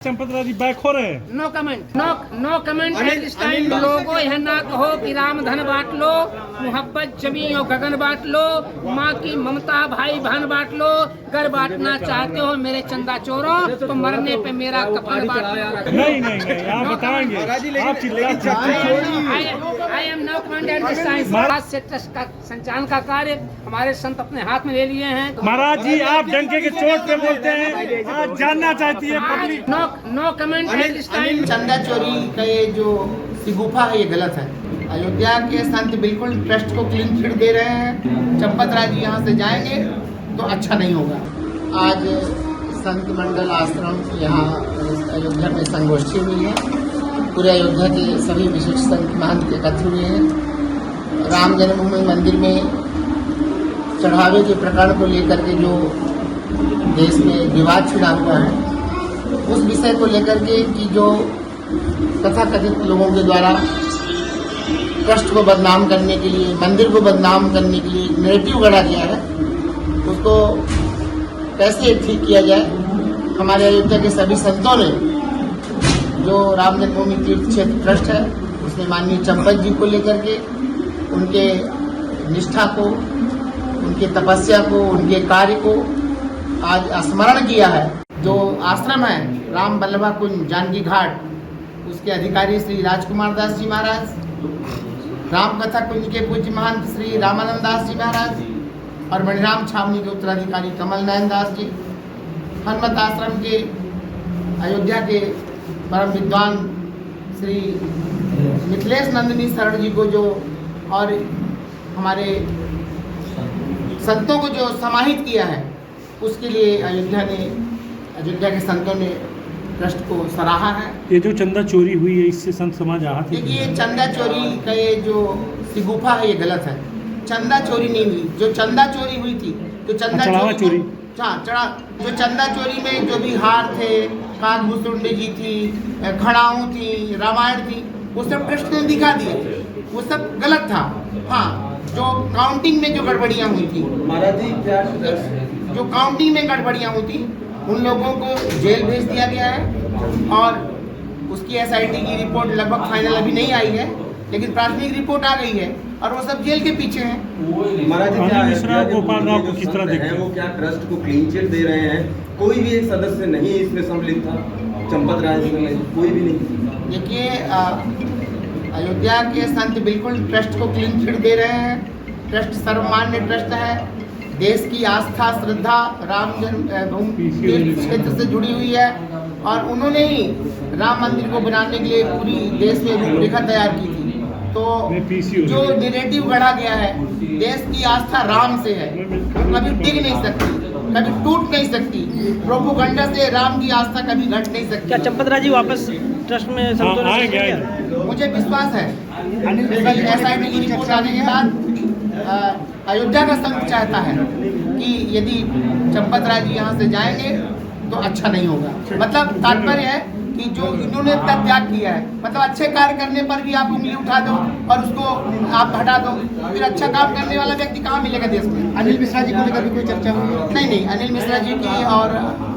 चंपत राजी बैक हो रहे हैं। No comment, no comment at this time. लोगों यह ना कहो कि राम धन बांट लो, मोहब्बत जमी और गगन बांट लो, माँ की ममता भाई बहन बांट लो। अगर बांटना चाहते हो मेरे चंदा चोरों तो मरने पे मेरा कफन बांट लो। नहीं नहीं नहीं, आप बताएंगे। I am no comment at this time. महाराज से ट्रस्ट का संचालन का कार्य हमारे संत अपने हाथ में ले लिए हैं। महाराज जी आप डंके के चोट पे बोलते हैं, आज जानना चाहती है public. No comment at this time. चंदा चोरी का ये जो सिगुफा है ये गलत है। अयोध्या के संत बिल्कुल ट्रस्ट को क्लीन चिट दे रहे हैं। चंपत राय जी यहाँ से जाएंगे तो अच्छा नहीं होगा। आज संत मंडल आश्रम यहाँ अयोध्या में संगोष्ठी हुई है। पूरे अयोध्या के सभी विशिष्ट संत महंत एकत्र हुए हैं। राम जन्मभूमि मंदिर में चढ़ावे के प्रकरण को लेकर के जो देश में विवाद छिड़ा हुआ है उस विषय को लेकर के कि जो तथाकथित लोगों के द्वारा ट्रस्ट को बदनाम करने के लिए, मंदिर को बदनाम करने के लिए नैरेटिव गढ़ा गया है, उसको कैसे ठीक किया जाए। हमारे अयोध्या के सभी संतों ने जो राम जन्मभूमि तीर्थ क्षेत्र ट्रस्ट है उसने माननीय चंपत जी को लेकर के उनके निष्ठा को, उनके तपस्या को, उनके कार्य को आज स्मरण किया है। जो आश्रम है राम बल्लभा कुंज जानकी घाट, उसके अधिकारी श्री राजकुमार दास जी महाराज, राम कथा कुंज के पूज्य महंत श्री रामानंद दास जी महाराज और मणिराम छावनी के उत्तराधिकारी कमल नयन दास जी, हनुमत आश्रम के अयोध्या के परम विद्वान श्री मिथिलेश नंदिनी शरण जी को जो और हमारे संतों को जो समाहित किया है उसके लिए अयोध्या के संतों ने ट्रस्ट को सराहा है। ये जो चंदा चोरी हुई है इससे संत समाज आहत है। देखिए चंदा चोरी का ये जो सिगुफा है ये गलत है। चंदा चोरी नहीं हुई। जो चंदा चोरी हुई थी तो चंदा चोरी जो चंदा चोरी में जो भी हार थे, काकभूसुंडी जी थी, खड़ाऊ थी, रामायण थी, वो सब ट्रस्ट ने दिखा दिए, वो सब गलत था। हाँ, जो काउंटिंग में जो गड़बड़ियाँ हुई थी, जो काउंटिंग में गड़बड़ियाँ हुई थी उन लोगों को जेल भेज दिया गया है और उसकी एसआईटी की रिपोर्ट लगभग फाइनल अभी नहीं आई है, लेकिन प्राथमिक रिपोर्ट आ गई है और वो सब जेल के पीछे हैं। महाराज जी मिश्रा गोपाल राव को किस तरह देखते हैं? वो क्या ट्रस्ट को क्लीन चिट दे रहे हैं? कोई भी एक सदस्य नहीं इसमें सम्मिलित था, चंपत राय जी में कोई भी नहीं। देखिए अयोध्या के संत बिल्कुल ट्रस्ट को क्लीन चिट दे रहे हैं। ट्रस्ट सर्वमान्य ट्रस्ट है। देश की आस्था श्रद्धा राम जन्मभूमि तीर्थ क्षेत्र से जुड़ी हुई है और उन्होंने ही राम मंदिर को बनाने के लिए पूरी देश में रूपरेखा तैयार की थी। तो जो नैरेटिव गढ़ा गया है, देश की आस्था राम से है, कभी टिक नहीं सकती, कभी टूट नहीं सकती। प्रोपोगंडा से राम की आस्था कभी घट नहीं सकती। क्या चंपत राय जी वापस ट्रस्ट में संतों ने आएंगे? मुझे विश्वास है एसआईटी की रिपोर्ट आने के बाद अयोध्या का संघ चाहता है कि यदि चंपत राय जी यहाँ से जाएंगे तो अच्छा नहीं होगा। मतलब तात्पर्य है कि जो इन्होंने तब त्याग किया है, मतलब अच्छे कार्य करने पर भी आप उंगली उठा दो और उसको आप हटा दो, फिर अच्छा काम करने वाला व्यक्ति कहाँ मिलेगा देश में? अनिल मिश्रा जी को लेकर भी कोई चर्चा हुई? नहीं, अनिल मिश्रा जी की और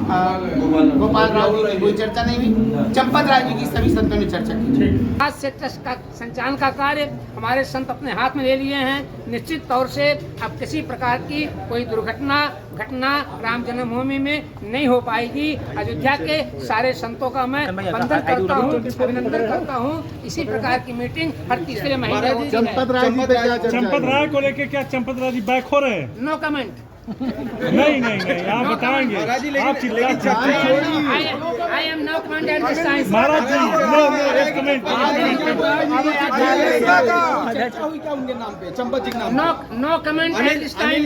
गोपाल राव जी की कोई चर्चा नहीं हुई। चंपत राय जी की सभी संतों ने चर्चा की। आज से ट्रस्ट का संचालन का कार्य हमारे संत अपने हाथ में ले लिए हैं। निश्चित तौर से अब किसी प्रकार की कोई घटना राम जन्मभूमि में नहीं हो पाएगी। अयोध्या के सारे संतों का मैं वंदन करता हूँ, अभिनंदन करता हूँ। इसी प्रकार की मीटिंग हर तीसरे महीने। चंपत राय को लेके क्या चंपत राजी बैक हो रहे हैं? No comment. नहीं नहीं नहीं, आप बताएंगे। आप I am no comment at this time. महाराज जी एक comment. No comment at this time.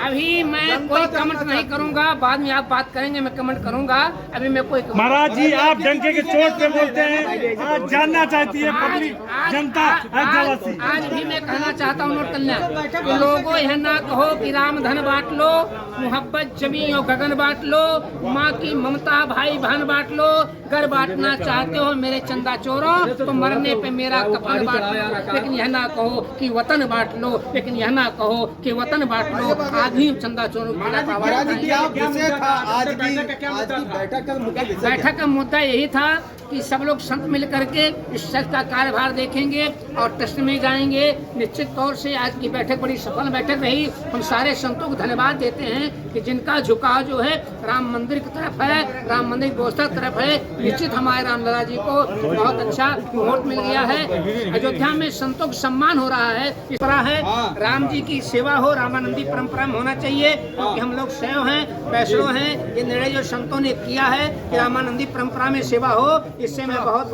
अभी मैं कोई कमेंट नहीं करूंगा, बाद में आप बात करेंगे, मैं कमेंट करूंगा। अभी मैं कोई महाराज जी आप डंके के चोट पे बोलते हैं, आज जानना चाहती है पब्लिक, जनता, अयोध्यावासी। आज भी मैं कहना चाहता हूँ नोट करना, लोगों यह ना कहो कि राम धन बांट लो, मोहब्बत जमी और गगन बांट लो, माँ की ममता भाई बहन बांट लो। घर बांटना चाहते हो मेरे चंदा चोरों तो मरने पे मेरा कफन बांट लो, लेकिन यह ना कहो कि वतन बांट लो, लेकिन यह ना कहो कि वतन बांट लो। आज ही चंदा चोरों बैठक का मुद्दा यही था कि सब लोग संत मिल करके इस शख्स का कार्यभार देखेंगे और ट्रस्ट में जाएंगे। निश्चित तौर से आज की बैठक बड़ी सफल बैठक रही। हम सारे संतों को धन्यवाद देते हैं कि जिनका झुकाव जो है राम मंदिर की तरफ है, राम मंदिर की व्यवस्था की तरफ है। निश्चित हमारे रामलला जी को बहुत अच्छा मुहूर्त मिल गया है। अयोध्या में संतों का सम्मान हो रहा है। इस तरह है राम जी की सेवा हो, रामानंदी परंपरा में होना चाहिए, क्योंकि हम लोग शैव हैं, वैष्णव हैं। ये निर्णय जो संतों ने किया है कि रामानंदी परंपरा में सेवा हो, इससे मैं बहुत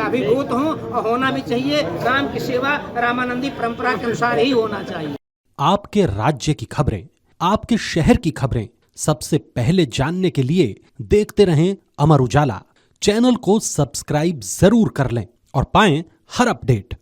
अभिभूत हूँ और होना भी चाहिए। राम की सेवा रामानंदी परंपरा के अनुसार ही होना चाहिए। आपके राज्य की खबरें, आपके शहर की खबरें सबसे पहले जानने के लिए देखते रहें अमर उजाला। चैनल को सब्सक्राइब जरूर कर लें और पाएं हर अपडेट।